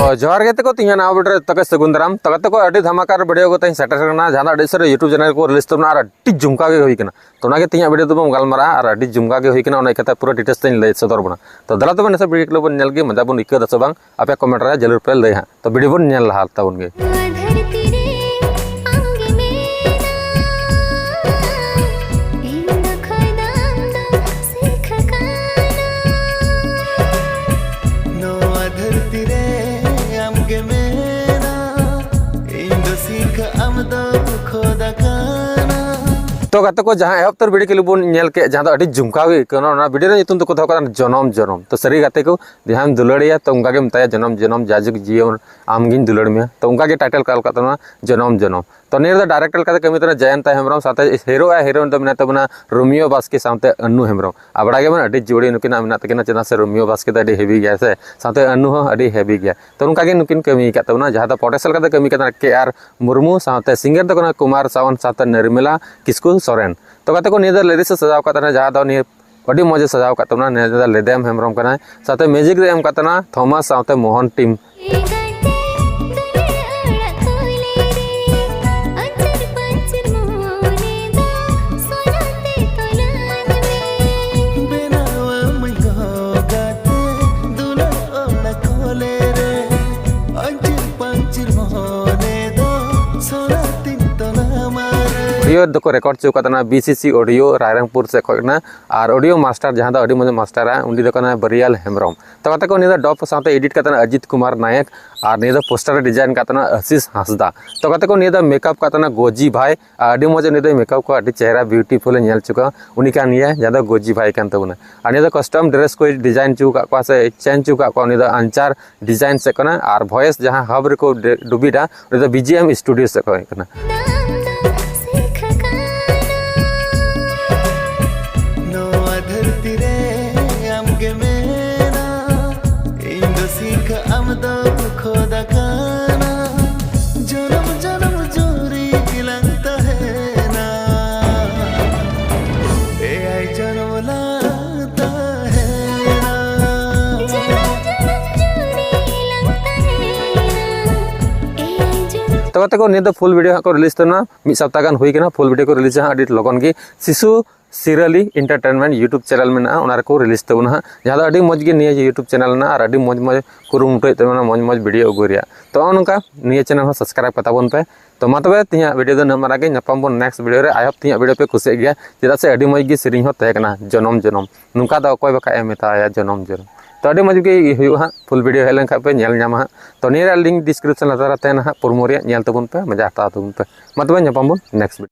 जोहार गे तको तीन नाव वीडियो तक सगुन दाराम तक अड़ी धमाकार वीडियो को सेटर करना जहां अड़ी सर यूट्यूब चैनल को रिलीज तबना और अड़ी झुमका गे होइकना तो नागे तीन वीडियो दो गलमारा और अड़ी झुमका गे होइकना ओना इकता पूरा डिटेल्स तन लय सदर बना तो दला तब नसे वीडियो को बन नेल गे मजा बन इक्का दस बांग आपे कमेंट रे जरूर पे लय हां तो वीडियो बन नेल लहा ताबन गे तो गाते को जहां एहब तर वीडियो के लिए बोन नेल के जहां अड़ी झुमका गे कनो ना वीडियो नितुन तो कथा जनम जनम तो सरी गाते को ध्यान दुलड़िया तो उनका के मताया जनम जनम जाजुक जीवन आमगिन दुलड़ में तो उनका के टाइटल काल का जनम जनम तो नियर डायरेक्टर का कमी तो जयंता हेम्ब्रम साथे हीरो हीरोइन तो मेना तबना रोमियो बास्के साथे अन्नू हेम्ब्रम आबड़ा के अड़ी जोड़ी नुकिना मेना तकिना चेना से रोमियो बास्के तो अड़ी हेवी गया से साथे अन्नू हो अड़ी हेवी गया तो उनका के नुकिन कमी का तबना जहां पोटेसल का कमी का के आर मुर्मू साथे सिंगर तो कना कुमार सावन साथे निर्मला किस्कू सोरेन तो कहते को नियर लेडीज सजाव का जहां दो नियर अड़ी मजे सजाव का तबना नियर लेदेम हेम्ब्रम का साथे म्यूजिक रे एम का थॉमस साथे मोहन टीम ऑडियो दको रिकॉर्ड चुका बीसीसी ऑडियो रायरंगपुर से खोना और ऑडियो मास्टर जहां अड़ी मजे मास्टर है उन्डी दो बरियाल हेम्ब्रम तो कते को निदा डॉप साथे एडिट करतना अजित कुमार नायक और निदा पोस्टर डिजाइन करतना आशीष हांसदा तो कते को निदा मेकअप करतना गोजी भाई अड़ी मजे निदा मेकअप को अड़ी चेहरा ब्यूटीफुल नेल चुका उनी कान निया जदा गोजी भाई कान तबना और निदा कस्टम ड्रेस को डिजाइन चुका को से चेंज चुका को निदा अंचार डिजाइन से कना और वॉइस जहां हब रे को डुबीडा निदा बीजीएम स्टूडियो से को कना तो कहते को निदा फुल वीडियो को रिलीज करना मिद सप्ताह गान हुई कना फुल वीडियो को रिलीज हाँ अड़ी लगन की शिशु सिराली एंटरटेनमेंट यूट्यूब चैनल में ना को रिलीज तबना जहां अड़ी मज गे निया यूट्यूब चैनल ना और अड़ी मज मज कुरुमुटो तबना मज मज वीडियो अगु रिया तो नका निया चैनल हो सब्सक्राइब कता बन पे तो मा तबे तिया वीडियो दो नमारा गे नपाम बन नेक्स्ट वीडियो रे आयप तिया वीडियो पे खुशी गया चेदा से अड़ी मज गे सेरिंग हो तहे कना जनम जनम नुका दा कोई बका एमेताया जनम जनम तो अड़ी मज गे हुआ फुल वीडियो हेलन खा पे नेल ᱧᱟᱢᱟ तो नियर लिंक डिस्क्रिप्शन लतारा तहना पुरमोरिया नेल तबन पे मजा हता तबन पे मा तबे नपाम बन नेक्स्ट